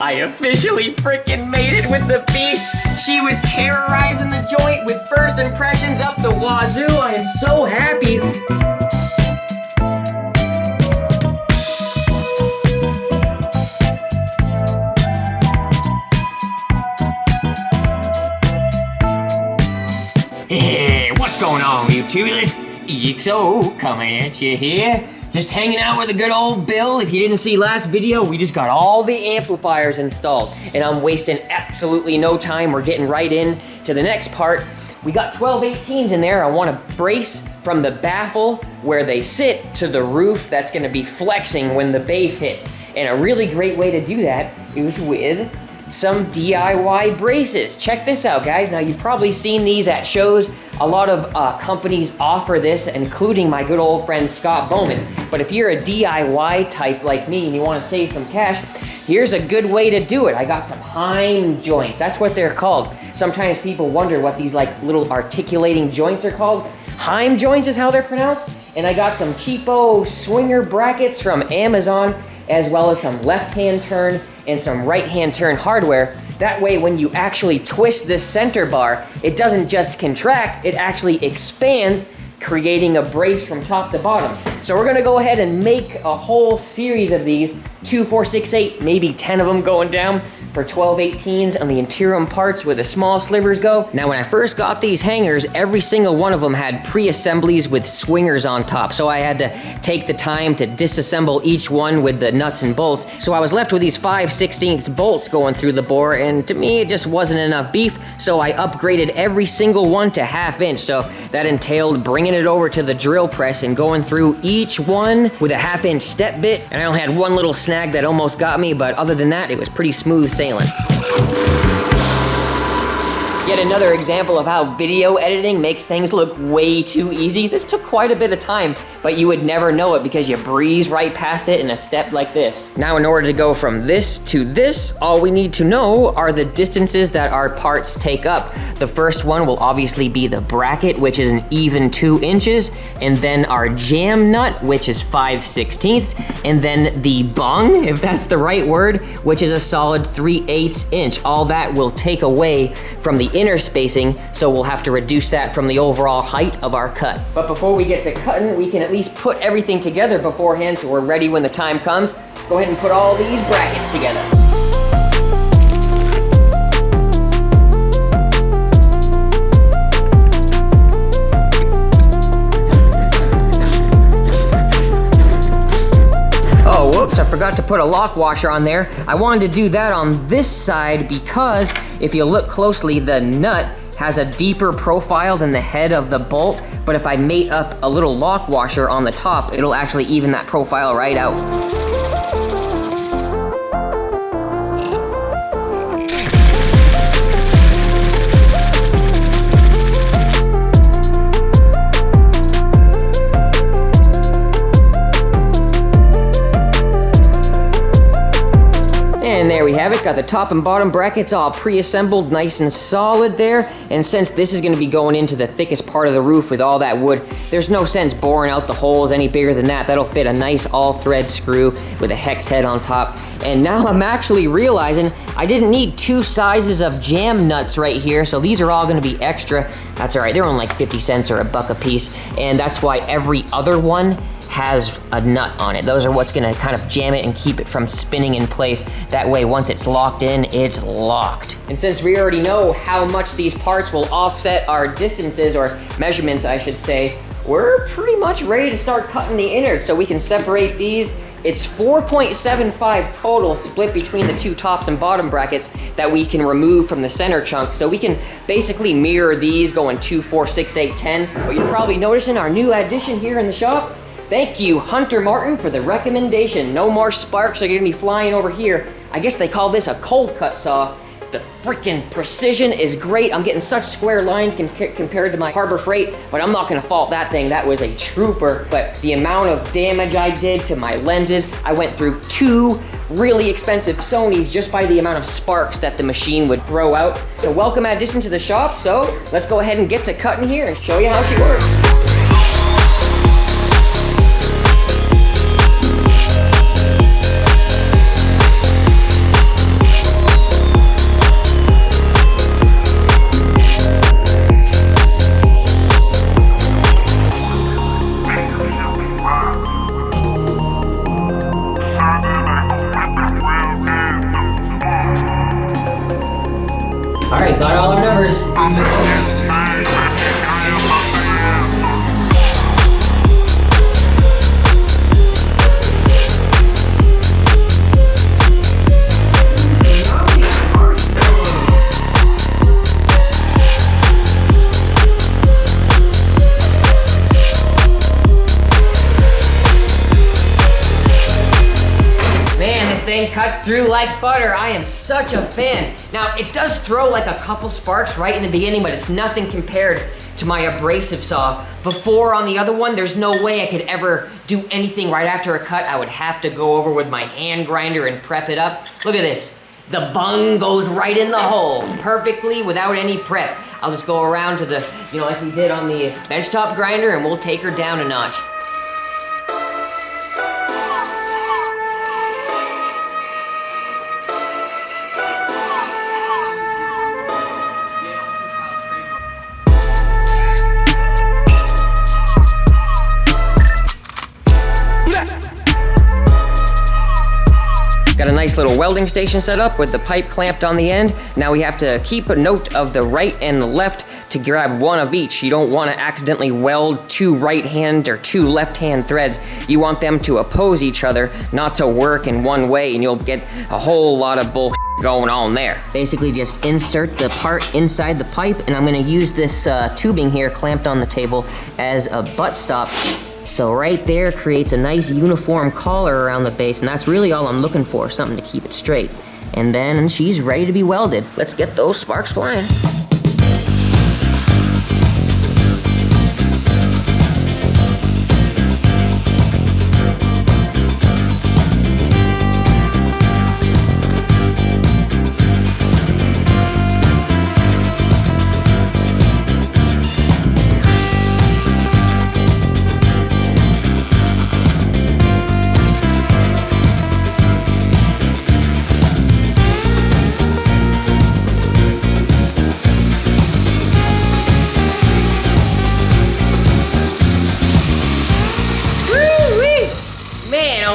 I officially freaking made it with the beast. She was terrorizing the joint with first impressions up the wazoo. I am so happy. Hey, what's going on, YouTubers? EXO coming at you here. Just hanging out with a good old Bill. If you didn't see last video, we just got all the amplifiers installed, and I'm wasting absolutely no time. We're getting right in to the next part. We got 1218s in there. I want to brace from the baffle where they sit to the roof that's going to be flexing when the bass hits. And a really great way to do that is with some DIY braces. Check this out, guys. Now, you've probably seen these at shows. A lot of companies offer this, including my good old friend Scott Bowman. But if you're a DIY type like me and you want to save some cash, here's a good way to do it. I got some Heim joints. That's what they're called. Sometimes people wonder what these like little articulating joints are called. Heim joints is how they're pronounced. And I got some cheapo swinger brackets from Amazon, as well as some left-hand turn and some right-hand turn hardware. That way, when you actually twist this center bar, it doesn't just contract, it actually expands, creating a brace from top to bottom. So we're gonna go ahead and make a whole series of these, 2, 4, 6, 8, maybe 10 of them going down for 1218s on the interior parts where the small slivers go. Now, when I first got these hangers, every single one of them had pre-assemblies with swingers on top. So I had to take the time to disassemble each one with the nuts and bolts. So I was left with these 5/16 bolts going through the bore, and to me, it just wasn't enough beef. So I upgraded every single one to 1/2 inch. So that entailed bringing it over to the drill press and going through each one with a 1/2 inch step bit. And I only had one little snag that almost got me, but other than that, it was pretty smooth sailing. Yet another example of how video editing makes things look way too easy. This took quite a bit of time, but you would never know it because you breeze right past it in a step like this. Now, in order to go from this to this, all we need to know are the distances that our parts take up. The first one will obviously be the bracket, which is an even 2 inches, and then our jam nut, which is 5/16, and then the bung, if that's the right word, which is a solid 3/8 inch. All that will take away from the inner spacing, so we'll have to reduce that from the overall height of our cut. But before we get to cutting, we can at least put everything together beforehand so we're ready when the time comes. Let's go ahead and put all these brackets together. Oh, whoops, I forgot to put a lock washer on there. I wanted to do that on this side because if you look closely, the nut has a deeper profile than the head of the bolt, but if I mate up a little lock washer on the top, it'll actually even that profile right out. And there we have it, got the top and bottom brackets all pre-assembled, nice and solid there. And since this is gonna be going into the thickest part of the roof with all that wood, there's no sense boring out the holes any bigger than that. That'll fit a nice all-thread screw with a hex head on top. And now I'm actually realizing I didn't need 2 sizes of jam nuts right here, so these are all gonna be extra. That's all right, they're only like 50 cents or $1 a piece, and that's why every other one has a nut on it. Those are what's gonna kind of jam it and keep it from spinning in place. That way, once it's locked in, it's locked. And since we already know how much these parts will offset our distances, or measurements, I should say, we're pretty much ready to start cutting the innards so we can separate these. It's 4.75 total split between the 2 tops and bottom brackets that we can remove from the center chunk. So we can basically mirror these going 2, 4, 6, 8, 10. But you're probably noticing our new addition here in the shop. Thank you, Hunter Martin, for the recommendation. No more sparks are gonna be flying over here. I guess they call this a cold cut saw. The freaking precision is great. I'm getting such square lines compared to my Harbor Freight, but I'm not gonna fault that thing. That was a trooper. But the amount of damage I did to my lenses, I went through 2 really expensive Sonys just by the amount of sparks that the machine would throw out. So welcome addition to the shop. So let's go ahead and get to cutting here and show you how she works. All right, got all our numbers. Cuts through like butter. I am such a fan. Now, it does throw like a couple sparks right in the beginning, but it's nothing compared to my abrasive saw. Before, on the other one, there's no way I could ever do anything right after a cut. I would have to go over with my hand grinder and prep it up. Look at this. The bung goes right in the hole perfectly without any prep. I'll just go around to the, like we did on the benchtop grinder, and we'll take her down a notch. Got a nice little welding station set up with the pipe clamped on the end. Now we have to keep a note of the right and the left to grab one of each. You don't want to accidentally weld two right hand or two left hand threads. You want them to oppose each other, not to work in one way, and you'll get a whole lot of bullshit going on there. Basically just insert the part inside the pipe, and I'm going to use this tubing here clamped on the table as a butt stop. So right there creates a nice uniform collar around the base, and that's really all I'm looking for, something to keep it straight. And then she's ready to be welded. Let's get those sparks flying.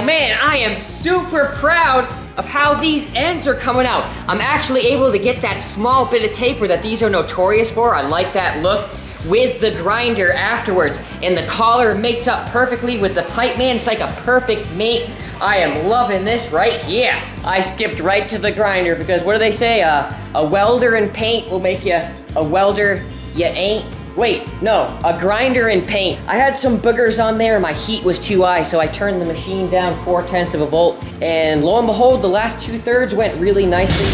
Man, I am super proud of how these ends are coming out. I'm actually able to get that small bit of taper that these are notorious for. I like that look with the grinder afterwards. And the collar mates up perfectly with the pipe, man. It's like a perfect mate. I am loving this right here. I skipped right to the grinder because what do they say? A welder in paint will make you a welder you ain't. Wait, no, a grinder in paint. I had some boogers on there, my heat was too high, so I turned the machine down 0.4 of a volt, and lo and behold, the last 2/3 went really nicely.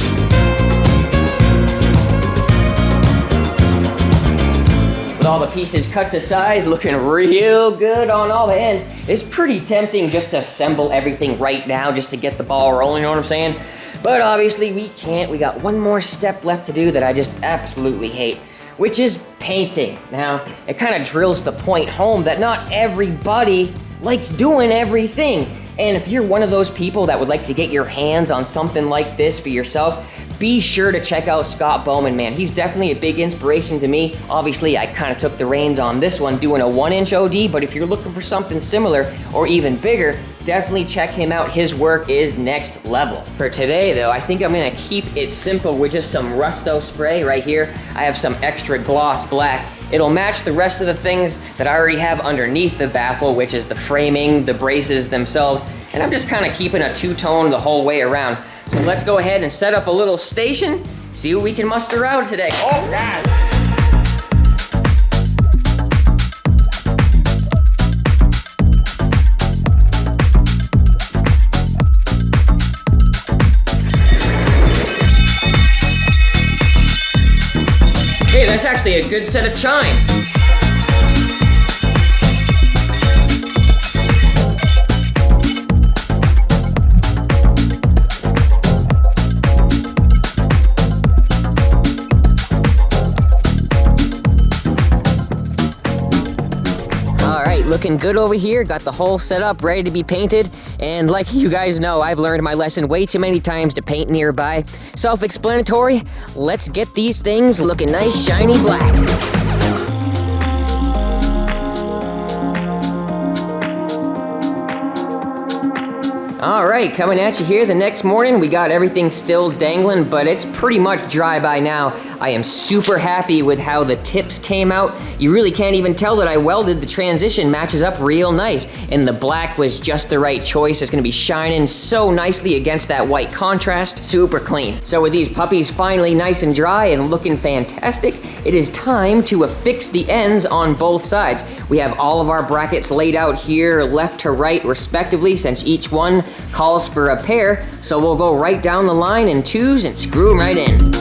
With all the pieces cut to size, looking real good on all the ends. It's pretty tempting just to assemble everything right now, just to get the ball rolling, you know what I'm saying? But obviously we can't. We got one more step left to do that I just absolutely hate, which is painting. Now, it kind of drills the point home that not everybody likes doing everything. And if you're one of those people that would like to get your hands on something like this for yourself, be sure to check out Scott Bowman, man. He's definitely a big inspiration to me. Obviously, I kind of took the reins on this one doing a 1-inch OD, but if you're looking for something similar or even bigger, definitely check him out. His work is next level. For today, though, I think I'm gonna keep it simple with just some Rusto spray right here. I have some extra gloss black. It'll match the rest of the things that I already have underneath the baffle, which is the framing, the braces themselves, and I'm just kind of keeping a two-tone the whole way around. So let's go ahead and set up a little station, see what we can muster out today. Oh, God. Hey, that's actually a good set of chimes. Looking good over here, got the whole setup ready to be painted, and like you guys know, I've learned my lesson way too many times to paint nearby. Self-explanatory, let's get these things looking nice, shiny black. All right, coming at you here the next morning. We got everything still dangling, but it's pretty much dry by now. I am super happy with how the tips came out. You really can't even tell that I welded. The transition matches up real nice, and the black was just the right choice. It's gonna be shining so nicely against that white contrast. Super clean. So with these puppies finally nice and dry and looking fantastic, it is time to affix the ends on both sides. We have all of our brackets laid out here, left to right respectively, since each one calls for a pair, so we'll go right down the line in twos and screw them right in.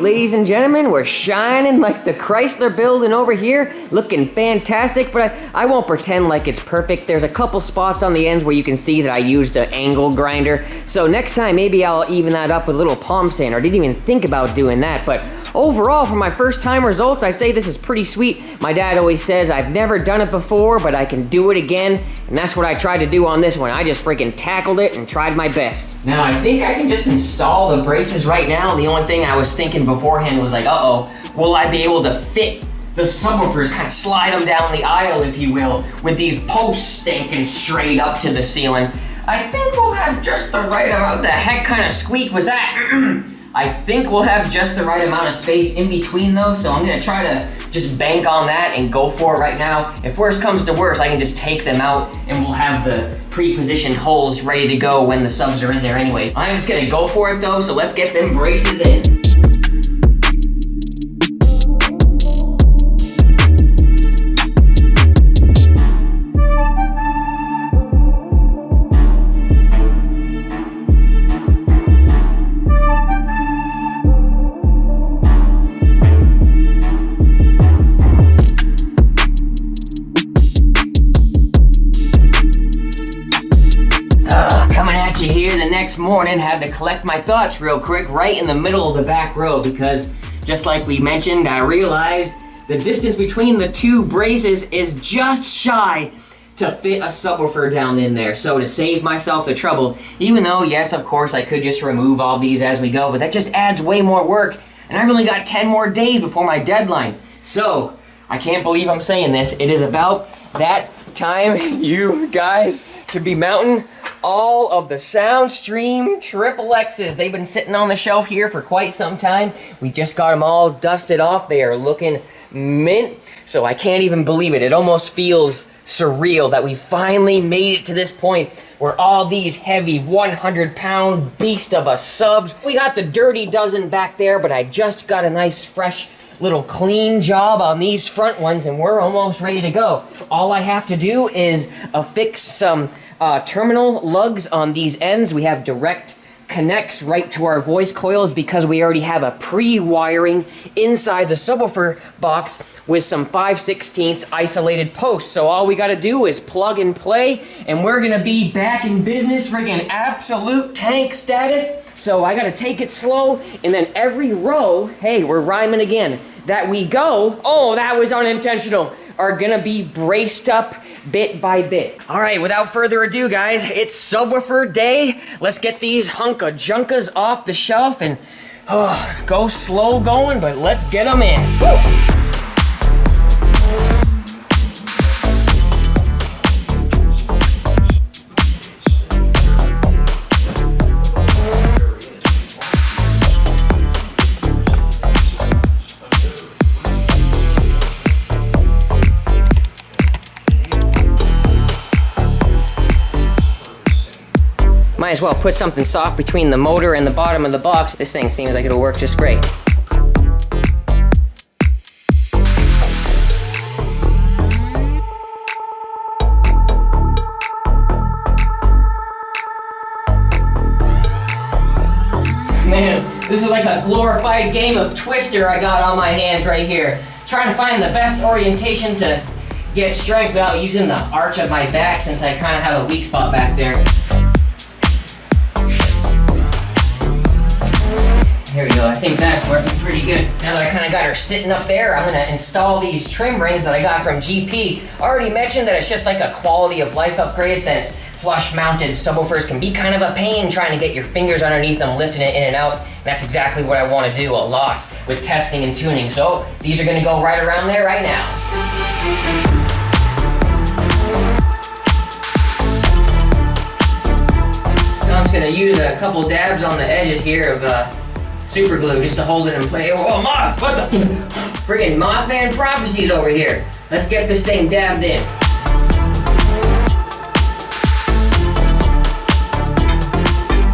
Ladies and gentlemen, we're shining like the Chrysler building over here, looking fantastic, but I won't pretend like it's perfect. There's a couple spots on the ends where you can see that I used an angle grinder, so next time maybe I'll even that up with a little palm sander. I didn't even think about doing that, but overall, for my first time results, I say this is pretty sweet. My dad always says I've never done it before, but I can do it again, and that's what I tried to do on this one. I just freaking tackled it and tried my best. Now, I think I can just install the braces right now. The only thing I was thinking beforehand was like, uh-oh, will I be able to fit the subwoofers, kind of slide them down the aisle, if you will, with these posts stinking straight up to the ceiling. I think we'll have just the right amount. What the heck kind of squeak was that? I think we'll have just the right amount of space in between though, so I'm gonna try to just bank on that and go for it right now. If worst comes to worst, I can just take them out and we'll have the pre-positioned holes ready to go when the subs are in there anyways. I'm just gonna go for it though, so let's get them braces in. Next morning, had to collect my thoughts real quick right in the middle of the back row, because just like we mentioned, I realized the distance between the two braces is just shy to fit a subwoofer down in there. So to save myself the trouble, even though yes, of course I could just remove all these as we go, but that just adds way more work, and I've only got 10 more days before my deadline. So I can't believe I'm saying this, it is about that time, you guys, to be mounting all of the Soundstream Triple X's. They've been sitting on the shelf here for quite some time. We just got them all dusted off. They are looking mint, so I can't even believe it. It almost feels surreal that we finally made it to this point where all these heavy 100-pound beast of a subs. We got the dirty dozen back there, but I just got a nice fresh little clean job on these front ones and we're almost ready to go. All I have to do is affix some terminal lugs on these ends. We have direct connects right to our voice coils because we already have a pre-wiring inside the subwoofer box with some 5/16 isolated posts. So all we gotta do is plug and play and we're gonna be back in business, friggin' absolute tank status. So I gotta take it slow, and then every row, hey, we're rhyming again, that we go, oh, that was unintentional, are gonna be braced up bit by bit. All right, without further ado, guys, it's subwoofer day. Let's get these hunk of junkas off the shelf and go slow going, but let's get them in. Woo! Might as well put something soft between the motor and the bottom of the box. This thing seems like it'll work just great. Man, glorified game of Twister I got on my hands right here. Trying to find the best orientation to get strength without using the arch of my back, since I kind of have a weak spot back there. Here we go, I think that's working pretty good. Now that I kind of got her sitting up there, I'm gonna install these trim rings that I got from GP. Already mentioned that it's just like a quality of life upgrade, since flush mounted subwoofers can be kind of a pain trying to get your fingers underneath them, lifting it in and out. And that's exactly what I want to do a lot with testing and tuning. So these are gonna go right around there right now. Now I'm just gonna use a couple dabs on the edges here of super glue just to hold it in place. Oh, moth! What the? Friggin' Mothman prophecies over here. Let's get this thing dabbed in.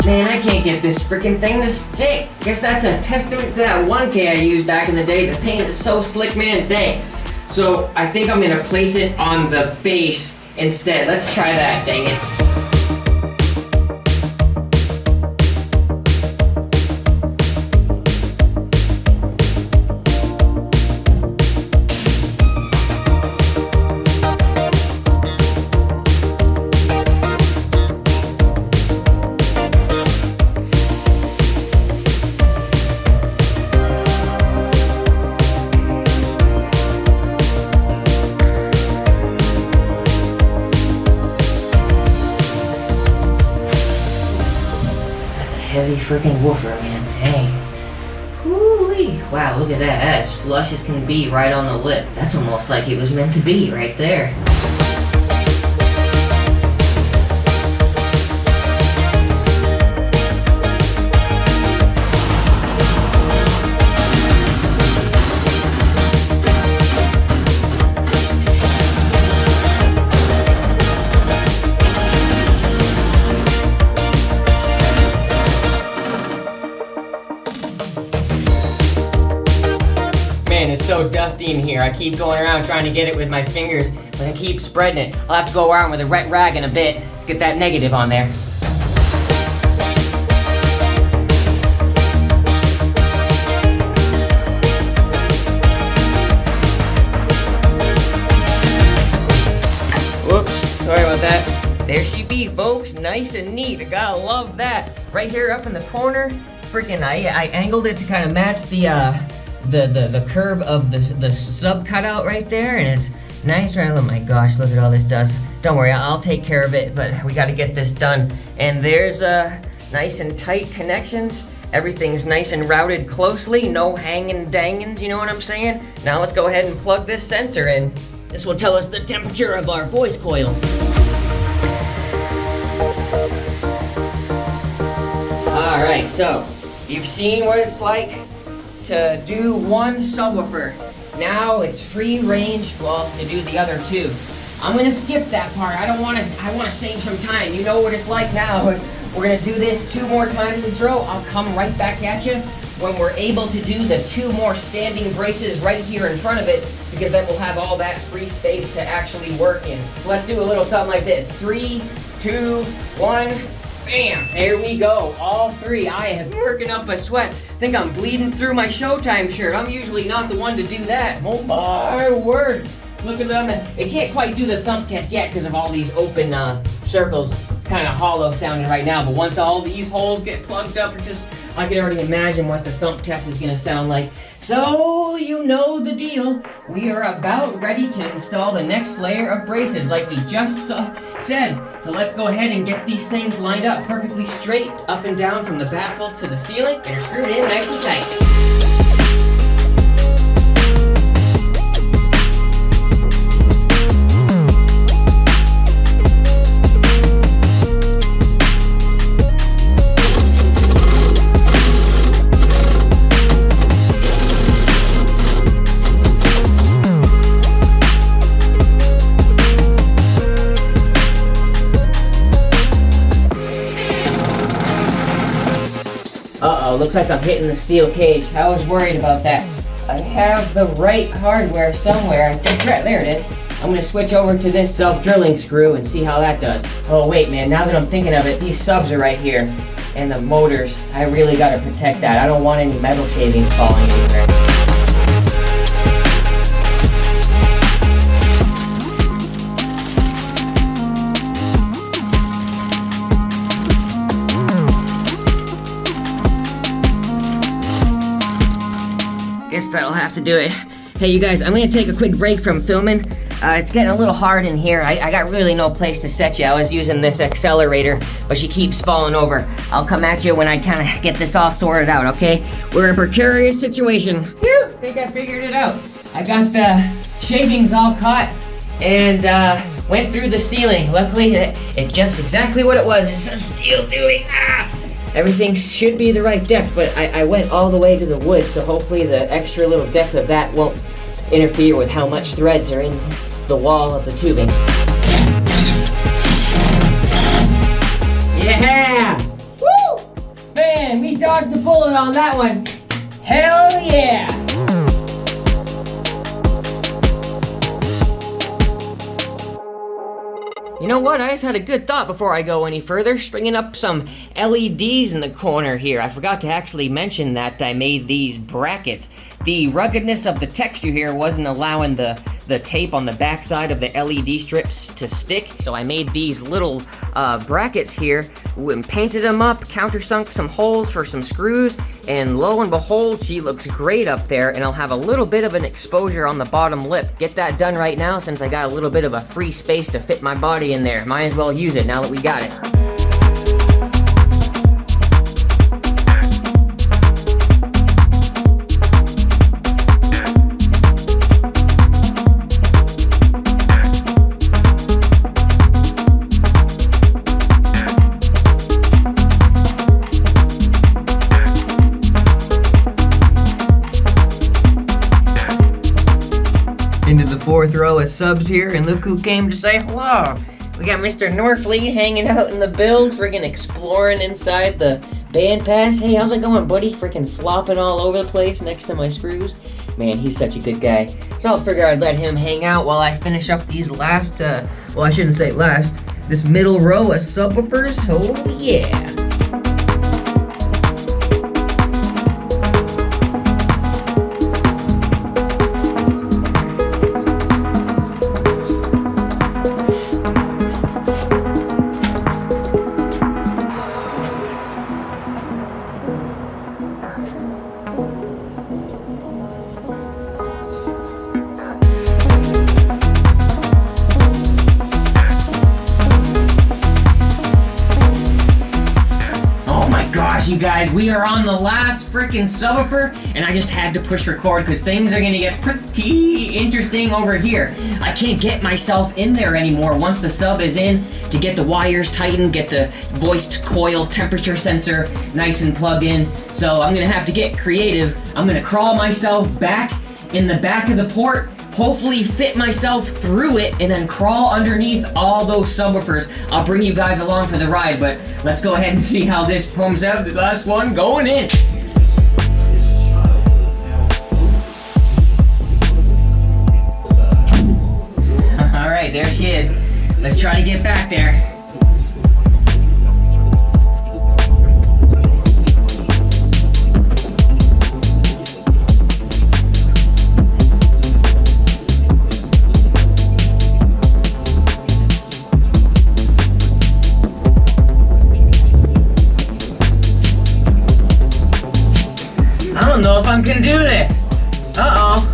Man, I can't get this freaking thing to stick. Guess that's a testament to that 1K I used back in the day. The paint is so slick, man, dang. So I think I'm gonna place it on the base instead. Let's try that, dang it. Heavy freaking woofer, man, dang. Woo-wee. Wow, look at that, as flush as can be right on the lip. That's almost like it was meant to be right there. It's so dusty in here. I keep going around trying to get it with my fingers, but I keep spreading it. I'll have to go around with a wet rag in a bit. Let's get that negative on there. Whoops, sorry about that. There she be, folks, nice and neat. I gotta love that. Right here up in the corner, freaking I angled it to kind of match the curve of the sub cutout right there, and it's nice, right? Oh my gosh, look at all this dust. Don't worry, I'll take care of it, but we got to get this done. And there's nice and tight connections. Everything's nice and routed closely, no hanging danging, you know what I'm saying? Now let's go ahead and plug this sensor in. This will tell us the temperature of our voice coils. All right, so you've seen what it's like to do one subwoofer. Now it's free range, well, to do the other two. I'm gonna skip that part. I wanna save some time. You know what it's like now. We're gonna do this 2 more times in a row. I'll come right back at you when we're able to do the 2 more standing braces right here in front of it, because then we'll have all that free space to actually work in. So let's do a little something like this. 3, 2, 1. Bam! There we go, all 3. I am working up a sweat. I think I'm bleeding through my Showtime shirt. I'm usually not the one to do that. Oh my word! Look at them. It can't quite do the thump test yet because of all these open circles, kind of hollow sounding right now. But once all these holes get plugged up, I can already imagine what the thump test is gonna sound like. So, you know the deal. We are about ready to install the next layer of braces like we just said. So let's go ahead and get these things lined up perfectly straight, up and down from the baffle to the ceiling, and screwed in nice and tight. Uh-oh, looks like I'm hitting the steel cage. I was worried about that. I have the right hardware somewhere. There it is. I'm gonna switch over to this self-drilling screw and see how that does. Oh wait, man, now that I'm thinking of it, these subs are right here. and the motors. I really gotta protect that. I don't want any metal shavings falling anywhere. Guess that'll have to do it. Hey you guys, I'm gonna take a quick break from filming. It's getting a little hard in here. I got really no place to set you. I was using this accelerator, but she keeps falling over. I'll come at you when I kind of get this all sorted out, okay? We're in a precarious situation. Whew, think I figured it out. I got the shavings all caught and went through the ceiling. Luckily, it's just exactly what it was. It's some steel tubing. Everything should be the right depth, but I went all the way to the wood, so hopefully the extra little depth of that won't interfere with how much threads are in the wall of the tubing. Yeah! Woo! Man, we dodged a bullet on that one. Hell yeah! You know what? I just had a good thought before I go any further, stringing up some LEDs in the corner here. I forgot to actually mention that I made these brackets. The ruggedness of the texture here wasn't allowing the tape on the backside of the LED strips to stick, so I made these little brackets here and painted them up, countersunk some holes for some screws, and lo and behold, she looks great up there, and I'll have a little bit of an exposure on the bottom lip. Get that done right now since I got a little bit of a free space to fit my body in there. Might as well use it now that we got it. Into the fourth row of subs here, and look who came to say hello. We got Mr. Norfleet hanging out in the build, freaking exploring inside the band pass. Hey, how's it going, buddy? Freaking flopping all over the place next to my screws. Man, he's such a good guy. So I figure I'd let him hang out while I finish up these last, well, I shouldn't say last, this middle row of subwoofers. Oh yeah. You guys, we are on the last freaking subwoofer, and I just had to push record because things are gonna get pretty interesting over here. I can't get myself in there anymore once the sub is in to get the wires tightened, get the voiced coil temperature sensor nice and plugged in. So I'm gonna have to get creative. I'm gonna crawl myself back in the back of the port, hopefully fit myself through it, and then crawl underneath all those subwoofers. I'll bring you guys along for the ride, but let's go ahead and see how this comes out. The last one going in. All right, there she is. Let's try to get back there. I don't know if I'm gonna do this. Uh-oh.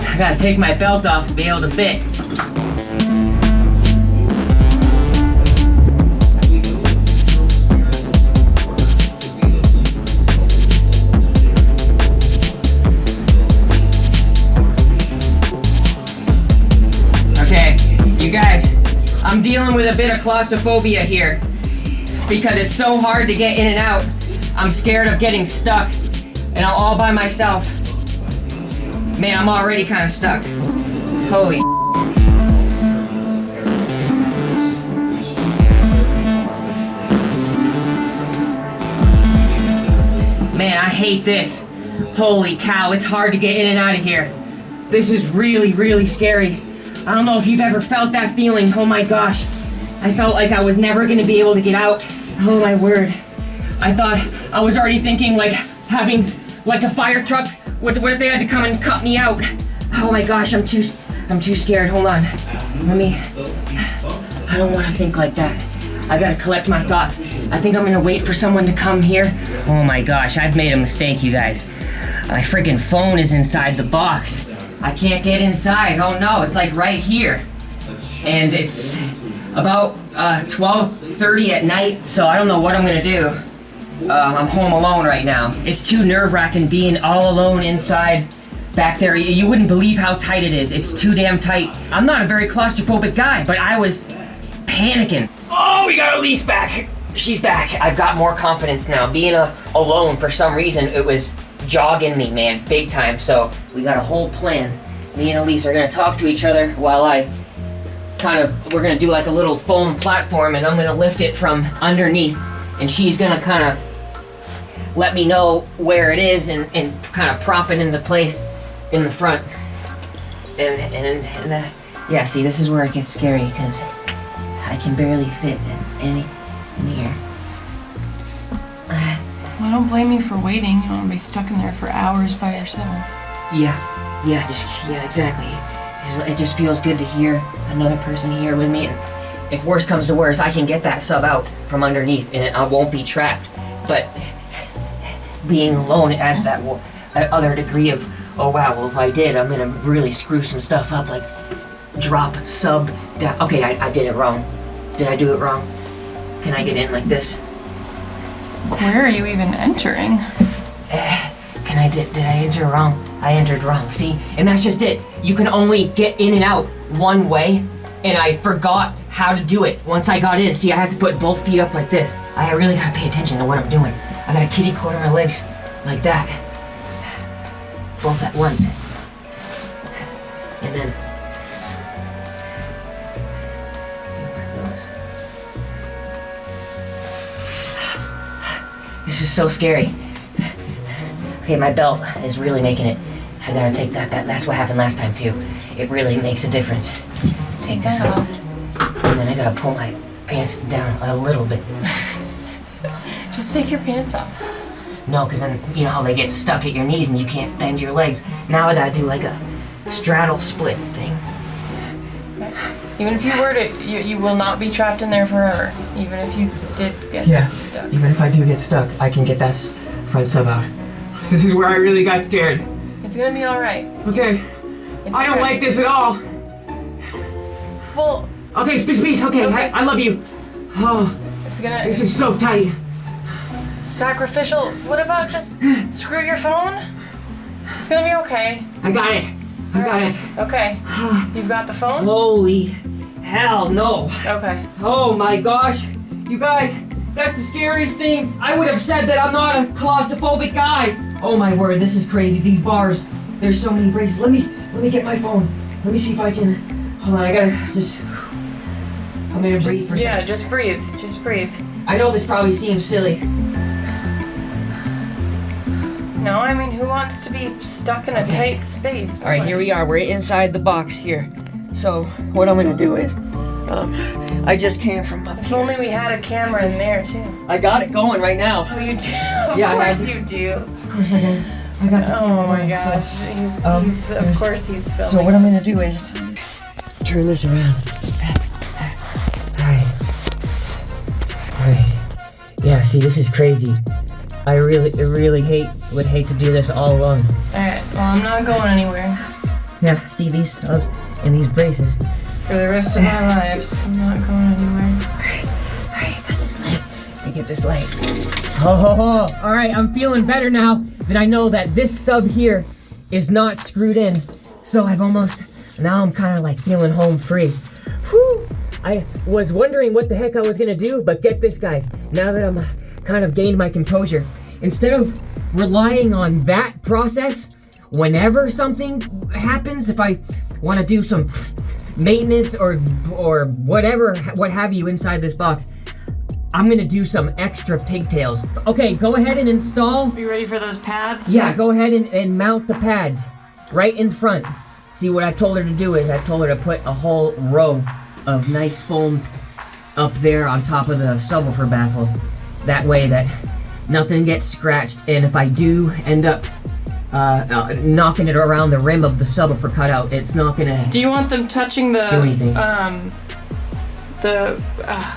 I gotta take my belt off to be able to fit. Guys, I'm dealing with a bit of claustrophobia here because it's so hard to get in and out. I'm scared of getting stuck, and I'm all by myself. Man, I'm already kind of stuck. Holy Man, I hate this. Holy cow, it's hard to get in and out of here. This is really, really scary. I don't know if you've ever felt that feeling. Oh my gosh. I felt like I was never gonna be able to get out. Oh my word. I thought, I was already thinking like having like a fire truck. What if they had to come and cut me out? Oh my gosh, I'm too scared. Hold on. I don't wanna think like that. I gotta collect my thoughts. I think I'm gonna wait for someone to come here. Oh my gosh, I've made a mistake, you guys. My freaking phone is inside the box. I can't get inside. Oh no, it's like right here. And it's about 12:30 at night, so I don't know what I'm gonna do. I'm home alone right now. It's too nerve-wracking being all alone inside back there. You wouldn't believe how tight it is. It's too damn tight. I'm not a very claustrophobic guy, but I was panicking. Oh, we got Elise back. She's back. I've got more confidence now. Being alone, for some reason, it was jogging me, man, big time. So we got a whole plan. Me and Elise are gonna talk to each other while we're gonna do like a little foam platform, and I'm gonna lift it from underneath, and she's gonna kind of let me know where it is and kind of prop it into place in the front. And yeah, see, this is where it gets scary because I can barely fit in here. Well, I don't blame you for waiting. You don't want to be stuck in there for hours by yourself. Yeah, exactly. It just feels good to hear another person here with me. And if worse comes to worse, I can get that sub out from underneath and I won't be trapped. But being alone, it adds that other degree of, oh wow, well if I did, I'm gonna really screw some stuff up, like drop sub down. Okay, I did it wrong. Did I do it wrong? Can I get in like this? Where are you even entering? Did I enter wrong? I entered wrong, see? And that's just it. You can only get in and out one way, and I forgot how to do it once I got in. See, I have to put both feet up like this. I really gotta pay attention to what I'm doing. I gotta kitty corner my legs like that. Both at once. And then this is so scary. Okay, my belt is really making it. I gotta take that back. That's what happened last time too. It really makes a difference. Take this off. And then I gotta pull my pants down a little bit. Just take your pants off. No, because then, you know how they get stuck at your knees and you can't bend your legs. Now I gotta do like a straddle split thing. Okay. Even if you were to, you will not be trapped in there forever. Even if you did get stuck. Even if I do get stuck, I can get that front sub out. This is where I really got scared. It's gonna be alright. Okay. I don't like this at all. Well. Okay, peace. Okay. I love you. Oh. It's gonna. This is so tight. Sacrificial. What about just screw your phone? It's gonna be okay. I got it. I got it. Okay. You've got the phone? Holy hell no. Okay. Oh my gosh. You guys, that's the scariest thing. I would have said that I'm not a claustrophobic guy. Oh my word, this is crazy. These bars, there's so many braces. Let me get my phone. Let me see if I can. Hold on, I gotta just. I'm gonna breathe for a second. Yeah, just breathe. Just breathe. I know this probably seems silly. No, I mean, who wants to be stuck in a tight space? All right, here we are. We're inside the box here. So what I'm gonna do is, I just came from up If here. only we had a camera in there too. I got it going right now. Oh, you do? Yeah, Of course you do. Of course I got the camera Oh my going, gosh. so, He's of course he's filming. So what I'm gonna do is turn this around. All right. Yeah, see, this is crazy. I really would hate to do this all alone. Alright, well, I'm not going anywhere. Yeah, see these subs and these braces. For the rest of our lives, I'm not going anywhere. Alright, got this light. Let me get this light. All right, I'm feeling better now that I know that this sub here is not screwed in. So now I'm kind of like feeling home free. Whew! I was wondering what the heck I was gonna do, but get this, guys. Now that I'm kind of gained my composure, instead of relying on that process, whenever something happens, if I want to do some maintenance or whatever, what have you inside this box, I'm gonna do some extra pigtails. Okay, go ahead and install. Are you ready for those pads? Yeah, go ahead and mount the pads right in front. See, what I've told her to do is I've told her to put a whole row of nice foam up there on top of the subwoofer baffle. That way that nothing gets scratched, and if I do end up knocking it around the rim of the subwoofer cutout, it's not gonna Do you want them touching the, do anything.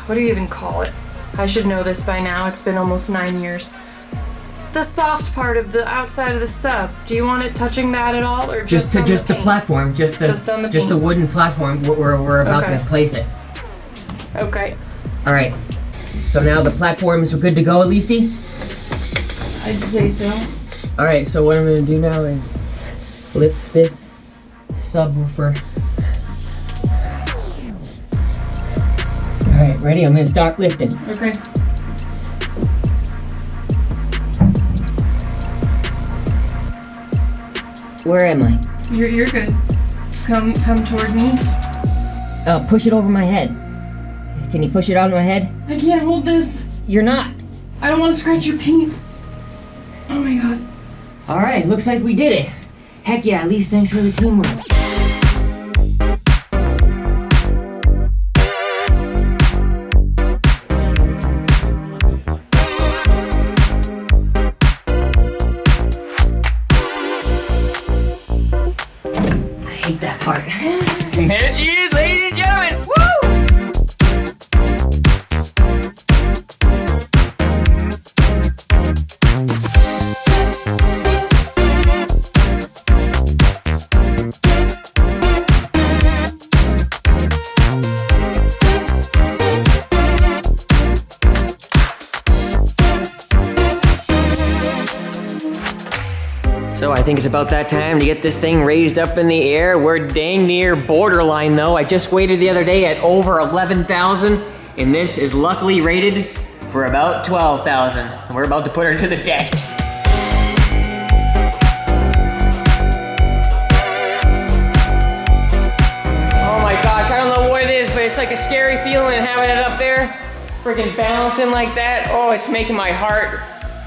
What do you even call it? I should know this by now, it's been almost 9 years. The soft part of the outside of the sub. Do you want it touching that at all, or just on the paint? platform, just the wooden platform where we're about to place it. Okay. All right. So now the platform is good to go, Elise? I'd say so. All right. So what I'm gonna do now is lift this subwoofer. All right, ready? I'm gonna start lifting. Okay. Where am I? You're good. Come toward me. Push it over my head. Can you push it out of my head? I can't hold this. You're not. I don't want to scratch your paint. Oh my god. All right, looks like we did it. Heck yeah, at least thanks for the teamwork. I hate that part. And there she is, ladies and gentlemen. Woo! So I think it's about that time to get this thing raised up in the air. We're dang near borderline though. I just waited the other day at over 11,000, and this is luckily rated for about 12,000. And we're about to put her to the test. Oh my gosh, I don't know what it is, but it's like a scary feeling having it up there, freaking balancing like that. Oh, it's making my heart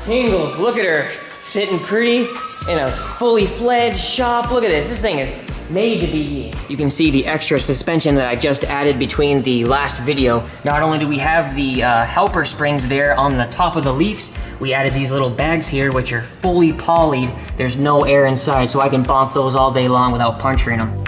tingle. Look at her, sitting pretty in a fully fledged shop. Look at this, this thing is made to be. You can see the extra suspension that I just added between the last video. Not only do we have the helper springs there on the top of the leaves, we added these little bags here which are fully polyed. There's no air inside, so I can bonk those all day long without puncturing them.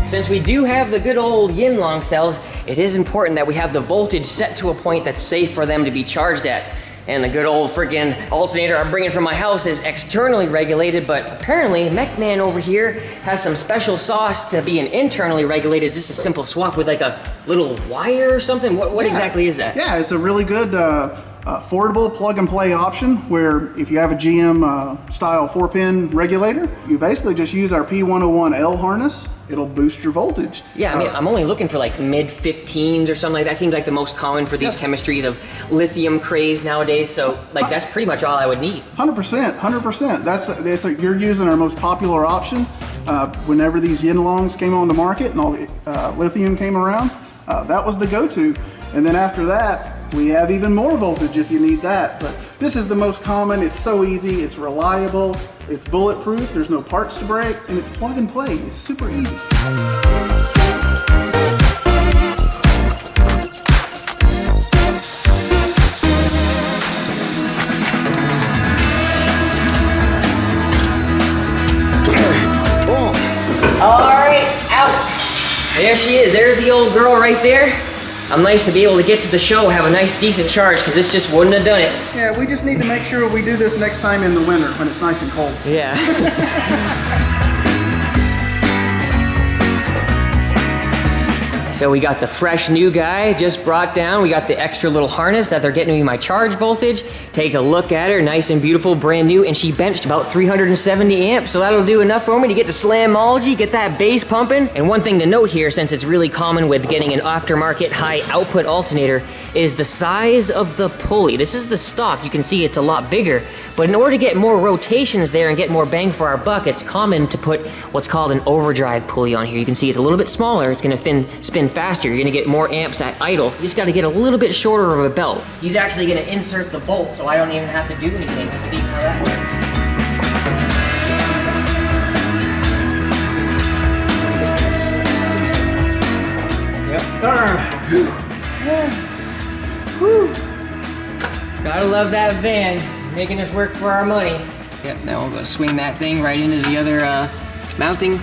Since we do have the good old yin long cells, it is important that we have the voltage set to a point that's safe for them to be charged at. And the good old freaking alternator I'm bringing from my house is externally regulated, but apparently MechMan over here has some special sauce to be an internally regulated, just a simple swap with like a little wire or something. What exactly is that? Yeah, it's a really good affordable plug and play option where if you have a GM style 4-pin regulator, you basically just use our P101L harness. It'll boost your voltage. Yeah, I mean, I'm only looking for like mid-15s or something like that. Seems like the most common for these chemistries of lithium craze nowadays. So like that's pretty much all I would need. 100%. That's you're using our most popular option. Whenever these Yinlongs came on the market and all the lithium came around, that was the go-to. And then after that, we have even more voltage if you need that. But this is the most common. It's so easy. It's reliable. It's bulletproof. There's no parts to break, and it's plug and play. It's super easy. All right, out. There she is. There's the old girl right there. I'm nice to be able to get to the show, have a nice decent charge, because this just wouldn't have done it. Yeah, we just need to make sure we do this next time in the winter when it's nice and cold. Yeah. So we got the fresh new guy just brought down. We got the extra little harness that they're getting me my charge voltage. Take a look at her, nice and beautiful, brand new, and she benched about 370 amps, so that'll do enough for me to get to Slamology, get that bass pumping. And one thing to note here, since it's really common with getting an aftermarket high output alternator, is the size of the pulley. This is the stock. You can see it's a lot bigger, but in order to get more rotations there and get more bang for our buck, it's common to put what's called an overdrive pulley on here. You can see it's a little bit smaller. It's gonna spin faster. You're gonna get more amps at idle. You just gotta get a little bit shorter of a belt. He's actually gonna insert the bolt, so I don't even have to do anything. Let's see how that works. Gotta love that van, making us work for our money. Yep, now we'll go swing that thing right into the other mounting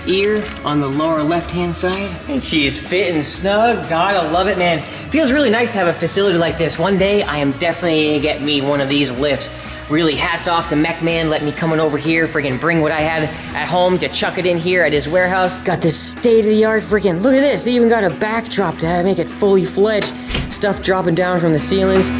ear on the lower left-hand side. And she's fitting snug. Gotta love it, man. Feels really nice to have a facility like this. One day, I am definitely gonna get me one of these lifts. Really hats off to Mech Man letting me come on over here, friggin' bring what I had at home to chuck it in here at his warehouse. Got this state-of-the-art friggin', look at this, they even got a backdrop to make it fully fledged. Stuff dropping down from the ceilings.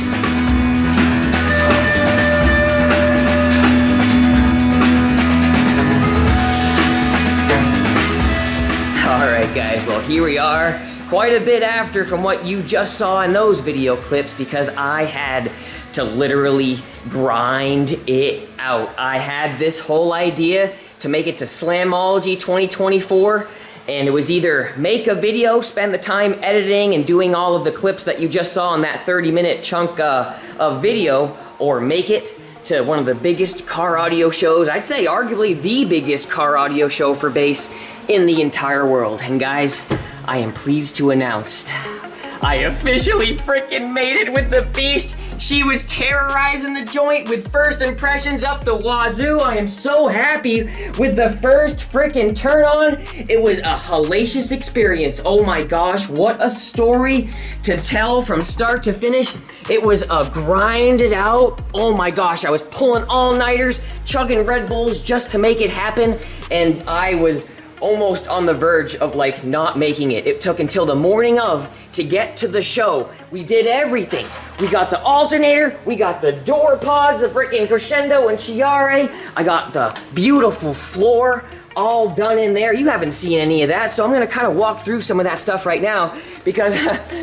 Alright guys, well here we are, quite a bit after from what you just saw in those video clips because I had to literally grind it out. I had this whole idea to make it to Slamology 2024, and it was either make a video, spend the time editing and doing all of the clips that you just saw in that 30-minute chunk of video, or make it to one of the biggest car audio shows, I'd say arguably the biggest car audio show for bass in the entire world. And guys, I am pleased to announce I officially freaking made it with the beast. She was terrorizing the joint with first impressions up the wazoo. I am so happy with the first freaking turn on. It was a hellacious experience. Oh my gosh, what a story to tell from start to finish. It was a grinded out, oh my gosh, I was pulling all-nighters, chugging Red Bulls just to make it happen, and I was almost on the verge of like not making it. It took until the morning of to get to the show. We did everything. We got the alternator, we got the door pods, the freaking crescendo and chiare. I got the beautiful floor all done in there. You haven't seen any of that, so I'm gonna kind of walk through some of that stuff right now because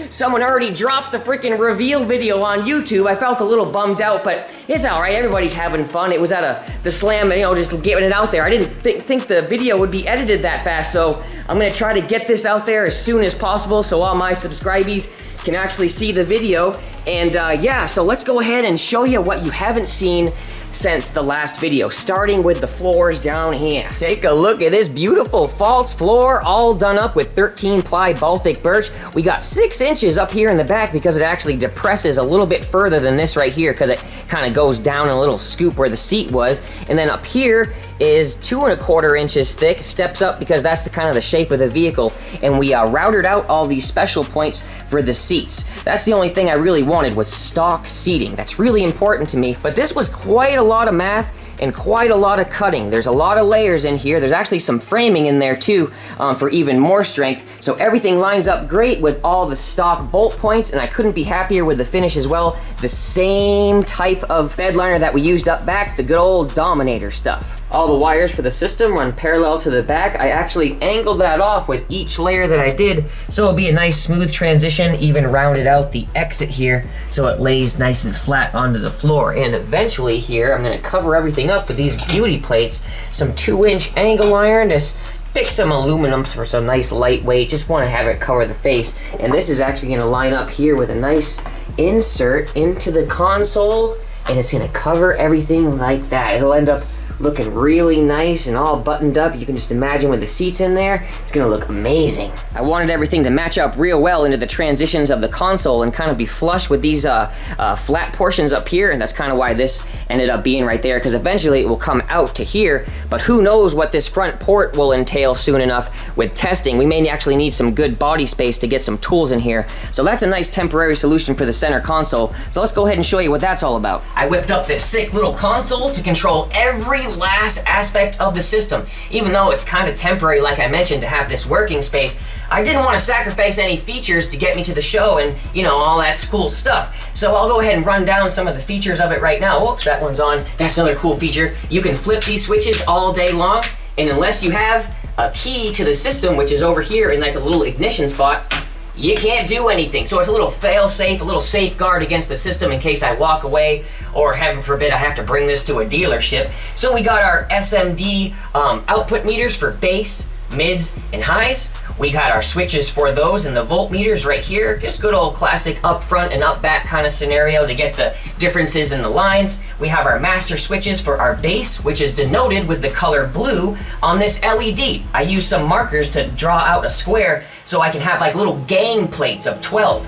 someone already dropped the freaking reveal video on YouTube. I felt a little bummed out, but it's all right. Everybody's having fun. It was at the Slam, you know, just getting it out there. I didn't think the video would be edited that fast, so I'm gonna try to get this out there as soon as possible so all my subscribees can actually see the video. And yeah, so let's go ahead and show you what you haven't seen since the last video, starting with the floors down here. Take a look at this beautiful false floor, all done up with 13-ply Baltic birch. We got 6 inches up here in the back because it actually depresses a little bit further than this right here because it kind of goes down in a little scoop where the seat was. And then up here is 2¼ inches thick, steps up because that's the kind of the shape of the vehicle. And we routed out all these special points for the seats. That's the only thing I really wanted was stock seating. That's really important to me, but this was quite a lot of math and quite a lot of cutting. There's a lot of layers in here. There's actually some framing in there too for even more strength. So everything lines up great with all the stock bolt points, and I couldn't be happier with the finish as well. The same type of bed liner that we used up back, the good old Dominator stuff. All the wires for the system run parallel to the back. I actually angled that off with each layer that I did, so it'll be a nice smooth transition, even rounded out the exit here so it lays nice and flat onto the floor. And eventually here, I'm gonna cover everything up with these beauty plates, some 2-inch angle iron, just pick some aluminum for some nice lightweight, just wanna have it cover the face. And this is actually gonna line up here with a nice insert into the console, and it's gonna cover everything like that. It'll end up looking really nice and all buttoned up. You can just imagine with the seats in there, it's gonna look amazing. I wanted everything to match up real well into the transitions of the console and kind of be flush with these flat portions up here, and that's kind of why this ended up being right there, because eventually it will come out to here, but who knows what this front port will entail soon enough with testing. We may actually need some good body space to get some tools in here, so that's a nice temporary solution for the center console. So let's go ahead and show you what that's all about. I whipped up this sick little console to control every last aspect of the system. Even though it's kind of temporary, like I mentioned, to have this working space, I didn't want to sacrifice any features to get me to the show and, you know, all that cool stuff. So I'll go ahead and run down some of the features of it right now. Whoops, that one's on. That's another cool feature. You can flip these switches all day long, and unless you have a key to the system, which is over here in like a little ignition spot, you can't do anything. So it's a little fail-safe, a little safeguard against the system in case I walk away, or heaven forbid I have to bring this to a dealership. So we got our SMD output meters for bass, mids, and highs. We got our switches for those and the voltmeters right here. Just good old classic up front and up back kind of scenario to get the differences in the lines. We have our master switches for our base, which is denoted with the color blue on this LED. I use some markers to draw out a square so I can have like little gang plates of 12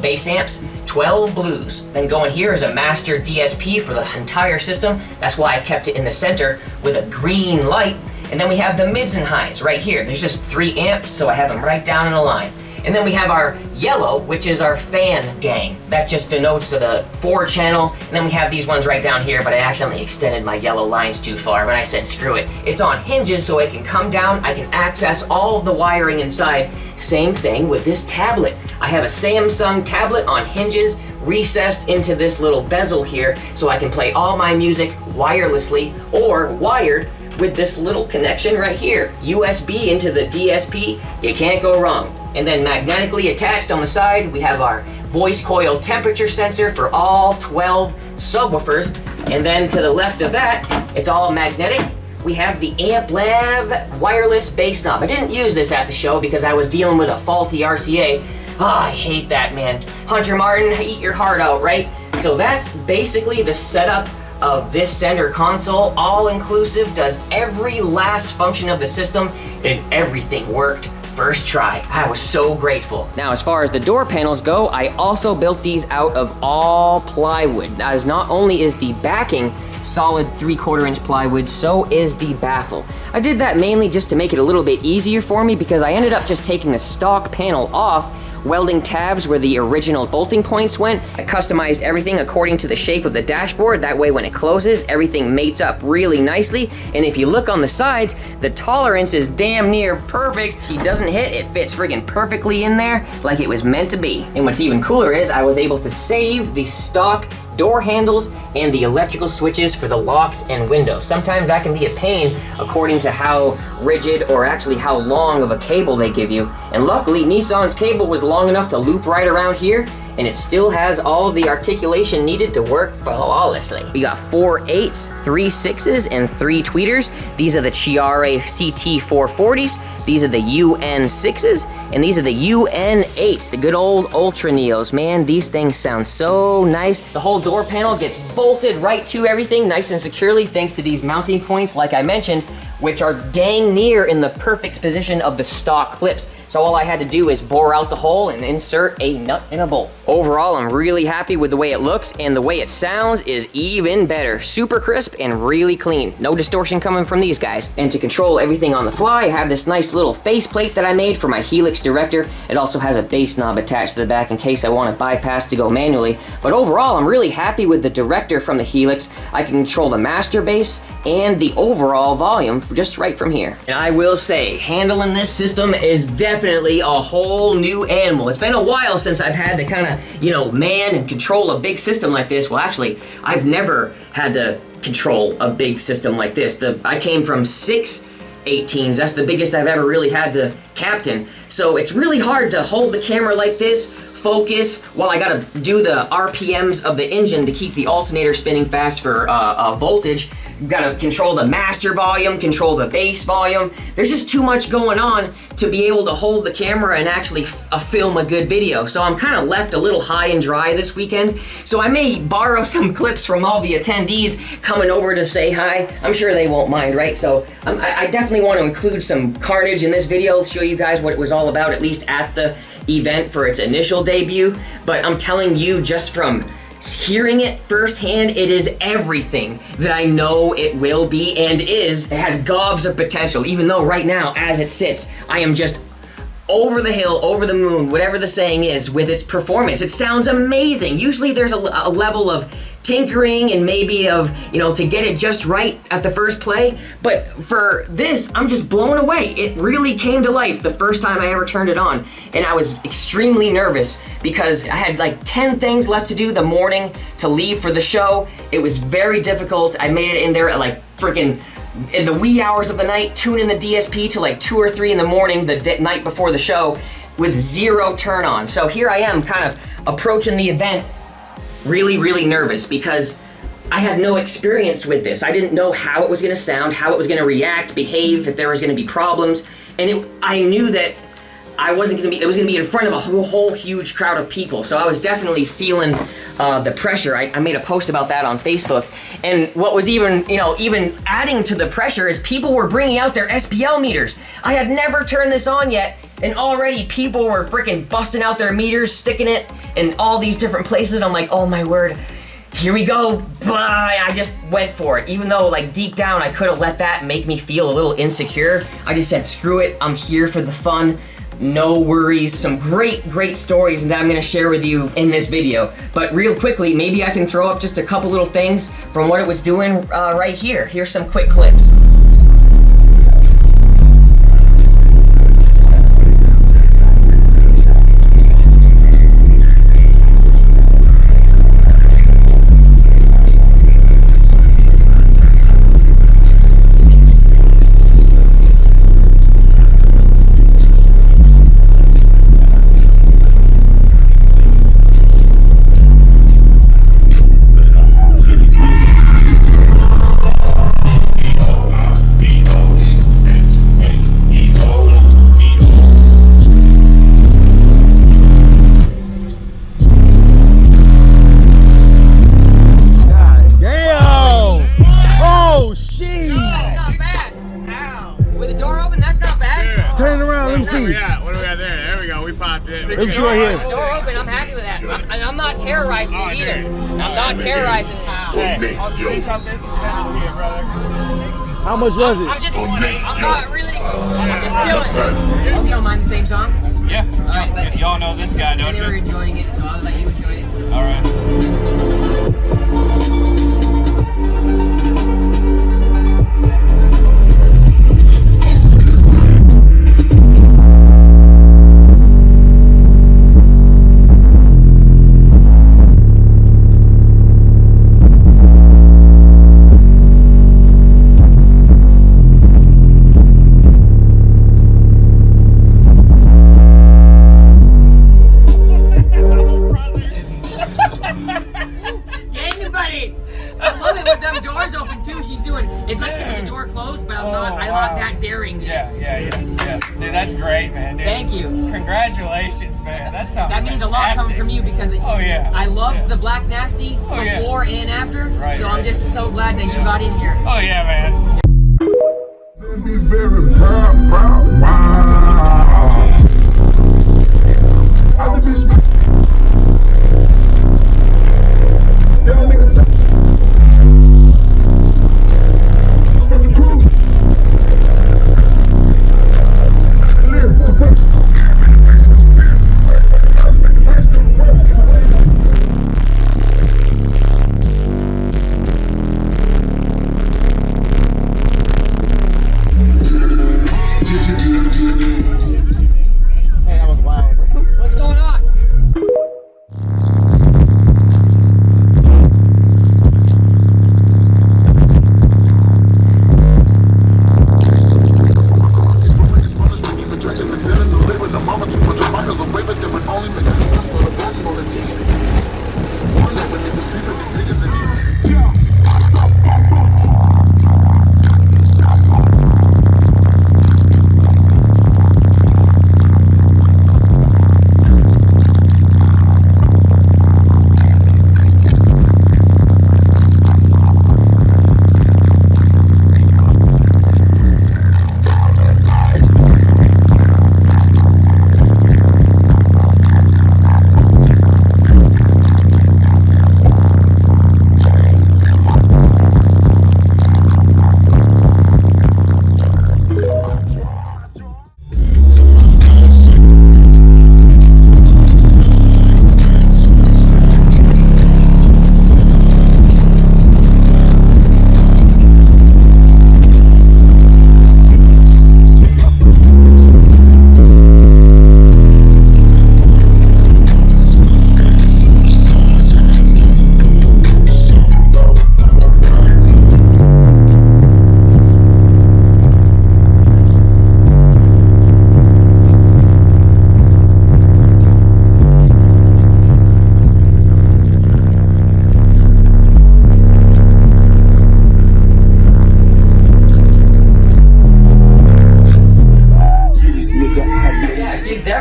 bass amps, 12 blues. Then going here is a master DSP for the entire system. That's why I kept it in the center with a green light. And then we have the mids and highs right here. There's just 3 amps, so I have them right down in a line. And then we have our yellow, which is our fan gang. That just denotes the 4 channel. And then we have these ones right down here, but I accidentally extended my yellow lines too far, but I said screw it. It's on hinges, so it can come down. I can access all of the wiring inside. Same thing with this tablet. I have a Samsung tablet on hinges, recessed into this little bezel here, so I can play all my music wirelessly or wired with this little connection right here. USB into the DSP, you can't go wrong. And then magnetically attached on the side, we have our voice coil temperature sensor for all 12 subwoofers. And then to the left of that, it's all magnetic. We have the Amp Lab wireless bass knob. I didn't use this at the show because I was dealing with a faulty RCA. I hate that, man. Hunter Martin, eat your heart out, right? So that's basically the setup of this center console, all inclusive, does every last function of the system, and everything worked first try. I was so grateful. Now, as far as the door panels go, I also built these out of all plywood, as not only is the backing solid 3/4 inch plywood, so is the baffle. I did that mainly just to make it a little bit easier for me because I ended up just taking the stock panel off, welding tabs where the original bolting points went. I customized everything according to the shape of the dashboard. That way when it closes, everything mates up really nicely. And if you look on the sides, the tolerance is damn near perfect. She doesn't hit, it fits friggin' perfectly in there like it was meant to be. And what's even cooler is I was able to save the stock door handles and the electrical switches for the locks and windows. Sometimes that can be a pain according to how rigid or actually how long of a cable they give you. And luckily Nissan's cable was long enough to loop right around here, and it still has all of the articulation needed to work flawlessly. We got 4 8s, 3 6s, and 3 tweeters. These are the Chiare CT440s. These are the UN6s, and these are the UN8s, the good old Ultra Neos. Man, these things sound so nice. The whole door panel gets bolted right to everything nice and securely thanks to these mounting points, like I mentioned, which are dang near in the perfect position of the stock clips. So all I had to do is bore out the hole and insert a nut and a bolt. Overall, I'm really happy with the way it looks, and the way it sounds is even better. Super crisp and really clean. No distortion coming from these guys. And to control everything on the fly, I have this nice little faceplate that I made for my Helix Director. It also has a bass knob attached to the back in case I want to bypass to go manually. But overall, I'm really happy with the Director from the Helix. I can control the master bass and the overall volume just right from here. And I will say, handling this system is definitely a whole new animal. It's been a while since I've had to kind of, man and control a big system like this. Well, actually, I've never had to control a big system like this. I came from 6 18s. That's the biggest I've ever really had to captain. So it's really hard to hold the camera like this, focus, while I gotta do the RPMs of the engine to keep the alternator spinning fast for voltage. You've gotta control the master volume, control the bass volume. There's just too much going on to be able to hold the camera and actually film a good video. So I'm kind of left a little high and dry this weekend. So I may borrow some clips from all the attendees coming over to say hi. I'm sure they won't mind, right? So I definitely want to include some carnage in this video, show you guys what it was all about, at least at the event for its initial debut. But I'm telling you, just from hearing it firsthand, it is everything that I know it will be and is. It has gobs of potential, even though right now, as it sits, I am just over the hill, over the moon, whatever the saying is, with its performance. It sounds amazing. Usually there's a level of tinkering and maybe of, to get it just right at the first play. But for this, I'm just blown away. It really came to life the first time I ever turned it on. And I was extremely nervous because I had like 10 things left to do the morning to leave for the show. It was very difficult. I made it in there at like freaking in the wee hours of the night, tuning the DSP to like 2 or 3 in the morning the night before the show with 0 turn on. So here I am kind of approaching the event really, really nervous because I had no experience with this. I didn't know how it was gonna sound, how it was gonna react, behave, if there was gonna be problems. and I knew that I wasn't gonna be, it was gonna be in front of a whole huge crowd of people. So I was definitely feeling the pressure. I made a post about that on Facebook. And what was even, even adding to the pressure is people were bringing out their SPL meters. I had never turned this on yet, and already people were freaking busting out their meters, sticking it in all these different places. And I'm like, oh my word, here we go. Blah. I just went for it. Even though like deep down, I could have let that make me feel a little insecure. I just said, screw it, I'm here for the fun. No worries. Some great stories that I'm gonna share with you in this video. But real quickly, maybe I can throw up just a couple little things from what it was doing right here. Here's some quick clips. Make sure here. Door open, I'm happy with that. I'm not terrorizing it either. I'm not terrorizing it. Hey, I'll screenshot this and send it to you, brother. how much was it? I'm not really, I'm just chilling. Hope you don't mind the same song? Yeah. Alright, Y'all know this guy, don't They were you? enjoying it, so I'll let you enjoy it. All right. It looks like with the door closed, but I'm not. I like that daring. Yeah. Dude, that's great, man. Dude. Thank you. Congratulations, man. That sounds That means a lot coming from you because I love the Black Nasty before and after. Right, so I'm just so glad that you got in here. Oh yeah, man. Be very proud, wow. I think this y'all niggas for the crew. Live the fuck.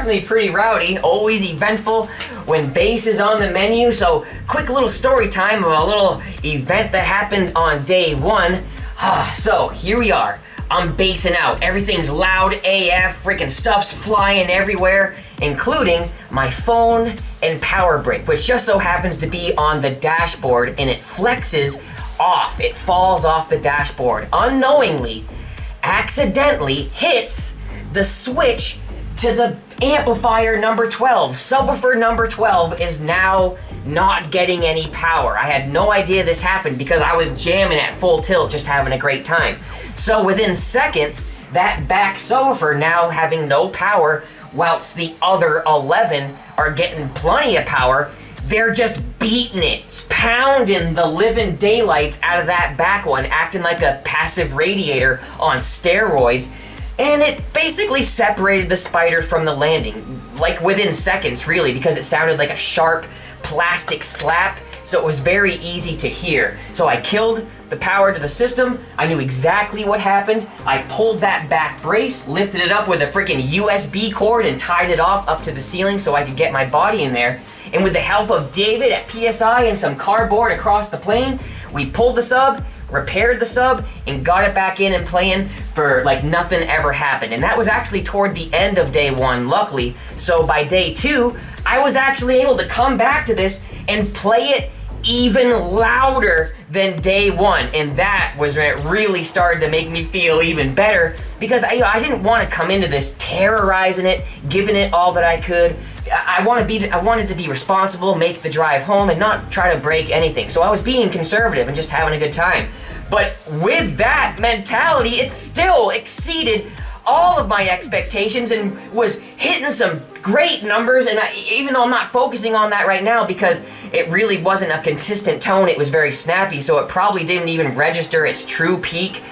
definitely pretty rowdy, always eventful when bass is on the menu. So quick little story time of a little event that happened on day 1. So here we are. I'm bassing out. Everything's loud AF, freaking stuff's flying everywhere, including my phone and power brick, which just so happens to be on the dashboard, and it flexes off. It falls off the dashboard. Unknowingly, accidentally hits the switch to the amplifier number 12. Subwoofer number 12 is now not getting any power. I had no idea this happened because I was jamming at full tilt, just having a great time. So within seconds, that back subwoofer now having no power, whilst the other 11 are getting plenty of power, they're just beating it, pounding the living daylights out of that back one, acting like a passive radiator on steroids. And it basically separated the spider from the landing, like within seconds really, because it sounded like a sharp plastic slap, so it was very easy to hear. So I killed the power to the system. I knew exactly what happened. I pulled that back brace, lifted it up with a freaking USB cord and tied it off up to the ceiling so I could get my body in there. And with the help of David at PSI and some cardboard across the plane, we pulled the sub, repaired the sub, and got it back in and playing for like nothing ever happened. And that was actually toward the end of day 1, luckily. So by day 2, I was actually able to come back to this and play it even louder than day 1. And that was when it really started to make me feel even better, because I didn't want to come into this terrorizing it, giving it all that I could. I wanted to be responsible, make the drive home, and not try to break anything. So I was being conservative and just having a good time. But with that mentality, it still exceeded all of my expectations and was hitting some great numbers. And even though I'm not focusing on that right now because it really wasn't a consistent tone, it was very snappy, so it probably didn't even register its true peak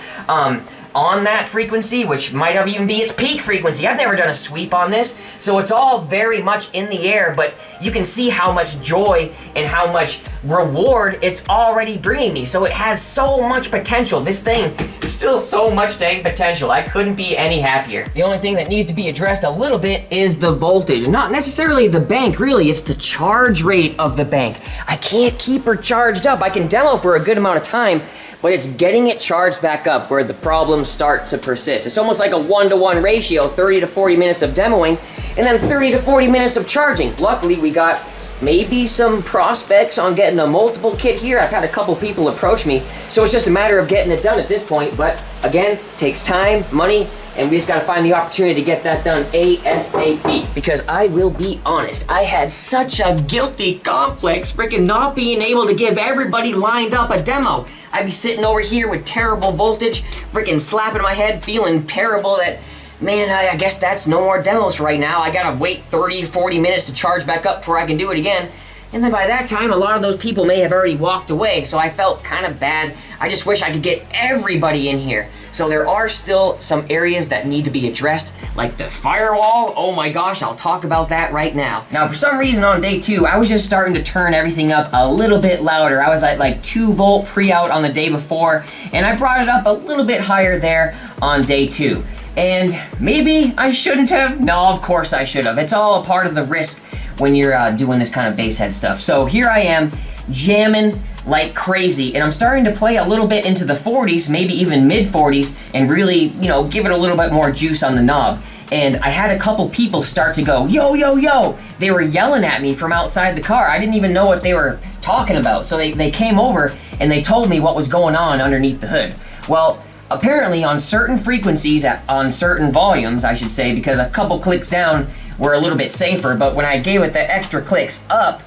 on that frequency, which might have even be its peak frequency. I've never done a sweep on this, so it's all very much in the air, but you can see how much joy and how much reward it's already bringing me. So it has so much potential. This thing is still so much dang potential. I couldn't be any happier. The only thing that needs to be addressed a little bit is the voltage. Not necessarily the bank, really. It's the charge rate of the bank. I can't keep her charged up. I can demo for a good amount of time, but it's getting it charged back up where the problems start to persist. It's almost like a 1-to-1 ratio, 30 to 40 minutes of demoing, and then 30 to 40 minutes of charging. Luckily, we got maybe some prospects on getting a multiple kit here. I've had a couple people approach me, so it's just a matter of getting it done at this point. But again, it takes time, money, and we just gotta find the opportunity to get that done ASAP. Because I will be honest, I had such a guilty complex freaking not being able to give everybody lined up a demo. I'd be sitting over here with terrible voltage, freaking slapping my head, feeling terrible that, man, I guess that's no more demos right now. I gotta wait 30, 40 minutes to charge back up before I can do it again. And then by that time, a lot of those people may have already walked away, so I felt kind of bad. I just wish I could get everybody in here. So there are still some areas that need to be addressed, like the firewall. Oh my gosh, I'll talk about that right now. Now, for some reason on day 2, I was just starting to turn everything up a little bit louder. I was at like 2 volt pre-out on the day before, and I brought it up a little bit higher there on day 2. And maybe I shouldn't have. No, of course I should have. It's all a part of the risk when you're doing this kind of bass head stuff. So here I am jamming like crazy, and I'm starting to play a little bit into the 40s, maybe even mid 40s, and really, you know, give it a little bit more juice on the knob. And I had a couple people start to go, yo, yo, yo. They were yelling at me from outside the car. I didn't even know what they were talking about. So they came over and they told me what was going on underneath the hood. Well, apparently on certain frequencies, on certain volumes, I should say, because a couple clicks down were a little bit safer, but when I gave it the extra clicks up,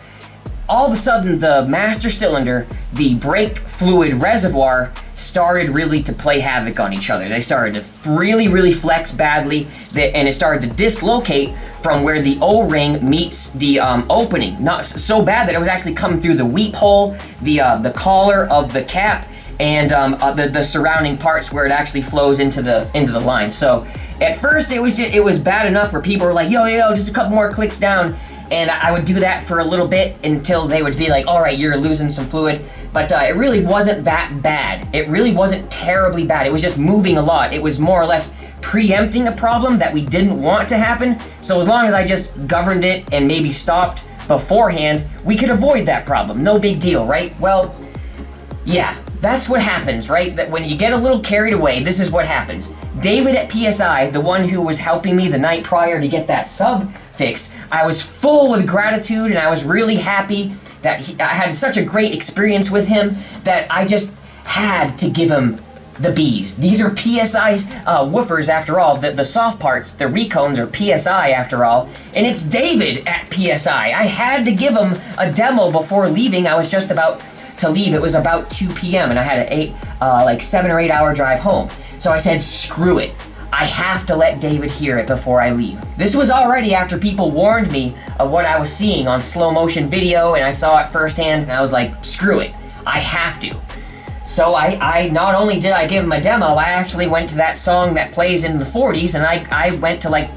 all of a sudden the master cylinder, the brake fluid reservoir, started really to play havoc on each other. They started to really, really flex badly, and it started to dislocate from where the O-ring meets the opening. Not so bad that it was actually coming through the weep hole, the collar of the cap, and the surrounding parts where it actually flows into the line. So at first it was bad enough where people were like, yo, yo, just a couple more clicks down, and I would do that for a little bit until they would be like, all right, you're losing some fluid. But it really wasn't that bad. It really wasn't terribly bad. It was just moving a lot. It was more or less preempting a problem that we didn't want to happen. So as long as I just governed it and maybe stopped beforehand, we could avoid that problem. No big deal, right? Well, yeah, that's what happens, right? That when you get a little carried away, this is what happens. David at PSI, the one who was helping me the night prior to get that sub fixed, I was full with gratitude and I was really happy that I had such a great experience with him that I just had to give him the B's. These are PSI's woofers after all. The soft parts, the recones are PSI after all. And it's David at PSI. I had to give him a demo before leaving. I was just about to leave. It was about 2 p.m. and I had a 7 or 8 hour drive home. So I said, screw it. I have to let David hear it before I leave. This was already after people warned me of what I was seeing on slow motion video, and I saw it firsthand and I was like, screw it. I have to. So I not only did I give him a demo, I actually went to that song that plays in the 40s and I went to like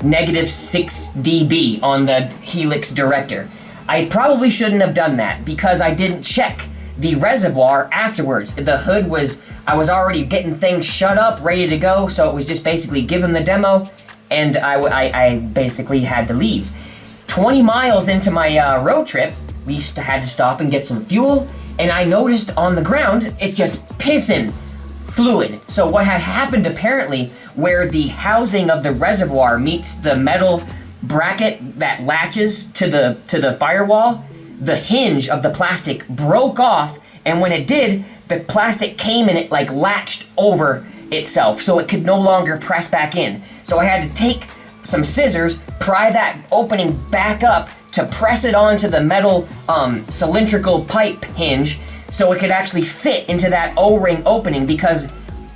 -6 dB on the Helix Director. I probably shouldn't have done that because I didn't check the reservoir afterwards. The hood was, I was already getting things shut up, ready to go, so it was just basically give him the demo and I basically had to leave. 20 miles into my road trip, we had to stop and get some fuel, and I noticed on the ground, it's just pissing fluid. So what had happened apparently, where the housing of the reservoir meets the metal bracket that latches to the firewall, the hinge of the plastic broke off, and when it did, the plastic came and it like latched over itself, so it could no longer press back in. So I had to take some scissors, pry that opening back up to press it onto the metal cylindrical pipe hinge so it could actually fit into that O-ring opening, because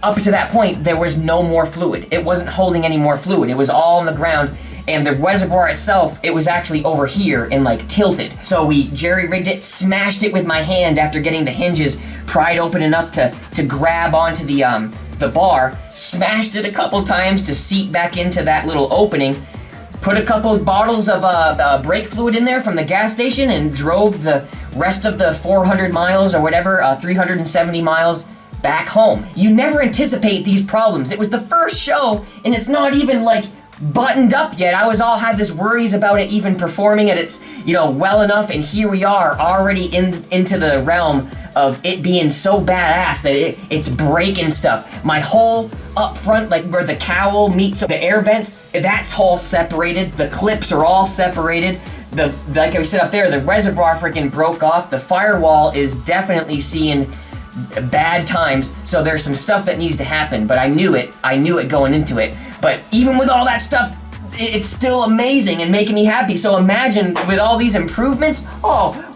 up to that point there was no more fluid. It wasn't holding any more fluid. It was all on the ground, and the reservoir itself, it was actually over here and like tilted. So we jerry-rigged it, smashed it with my hand after getting the hinges pried open enough to grab onto the bar, smashed it a couple times to seat back into that little opening, put a couple of bottles of brake fluid in there from the gas station, and drove the rest of the 400 miles or whatever, 370 miles back home. You never anticipate these problems. It was the first show and it's not even like buttoned up yet. I had this worries about it even performing at its, well enough, and here we are already into the realm of it being so badass that it's breaking stuff. My hole up front, like where the cowl meets the air vents, that's all separated. The clips are all separated. Like I said up there, the reservoir freaking broke off. The firewall is definitely seeing bad times, so there's some stuff that needs to happen, but I knew it going into it. But even with all that stuff, it's still amazing and making me happy. So imagine with all these improvements,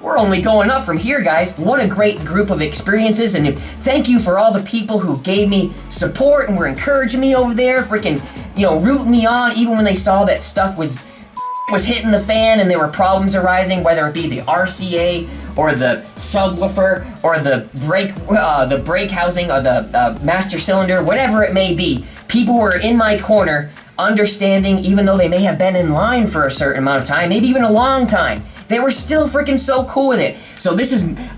we're only going up from here, guys. What a great group of experiences, and thank you for all the people who gave me support and were encouraging me over there, freaking, rooting me on, even when they saw that stuff was hitting the fan and there were problems arising, whether it be the RCA or the subwoofer or the brake housing or the master cylinder, whatever it may be. People were in my corner, understanding, even though they may have been in line for a certain amount of time, maybe even a long time. They were still freaking so cool with it. So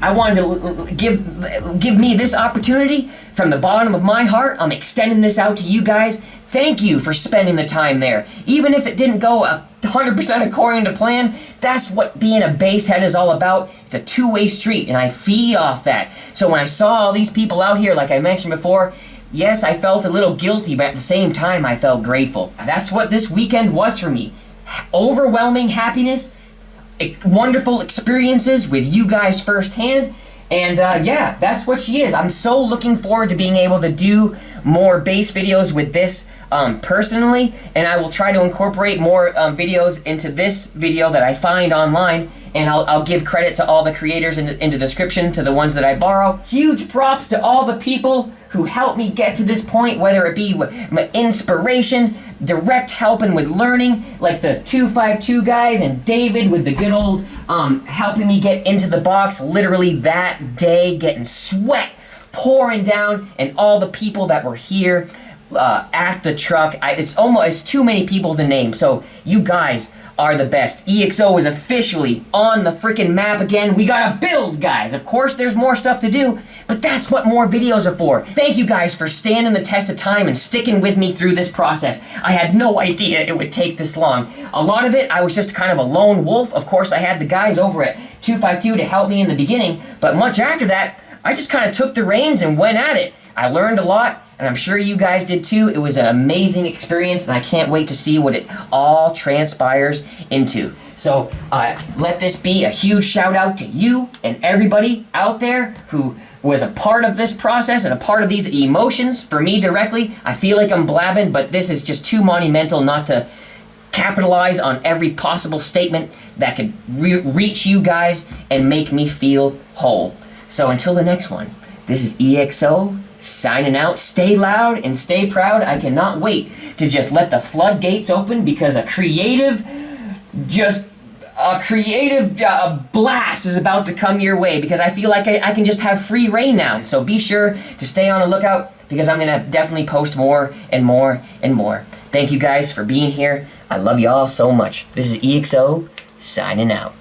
I wanted to give me this opportunity from the bottom of my heart. I'm extending this out to you guys. Thank you for spending the time there. Even if it didn't go 100% according to plan, that's what being a basshead is all about. It's a two-way street, and I feed off that. So when I saw all these people out here, like I mentioned before, yes, I felt a little guilty, but at the same time, I felt grateful. That's what this weekend was for me. Overwhelming happiness, wonderful experiences with you guys firsthand, and that's what she is. I'm so looking forward to being able to do more bass videos with this personally, and I will try to incorporate more videos into this video that I find online, and I'll give credit to all the creators in the description, to the ones that I borrow. Huge props to all the people who helped me get to this point, whether it be with my inspiration, direct helping with learning, like the 252 guys and David with the good old helping me get into the box literally that day, getting sweat pouring down, and all the people that were here at the truck. It's too many people to name. So you guys are the best. EXO is officially on the freaking map again. We gotta build, guys. Of course, there's more stuff to do, but that's what more videos are for. Thank you guys for standing the test of time and sticking with me through this process. I had no idea it would take this long. A lot of it, I was just kind of a lone wolf. Of course, I had the guys over at 252 to help me in the beginning, but much after that, I just kind of took the reins and went at it. I learned a lot, and I'm sure you guys did too. It was an amazing experience, and I can't wait to see what it all transpires into. So let this be a huge shout out to you and everybody out there who was a part of this process and a part of these emotions. For me directly, I feel like I'm blabbing, but this is just too monumental not to capitalize on every possible statement that could reach you guys and make me feel whole. So until the next one, this is EXO signing out. Stay loud and stay proud. I cannot wait to just let the floodgates open, because a creative blast is about to come your way, because I feel like I can just have free reign now. So be sure to stay on the lookout, because I'm gonna definitely post more and more and more. Thank you guys for being here. I love you all so much. This is EXO signing out.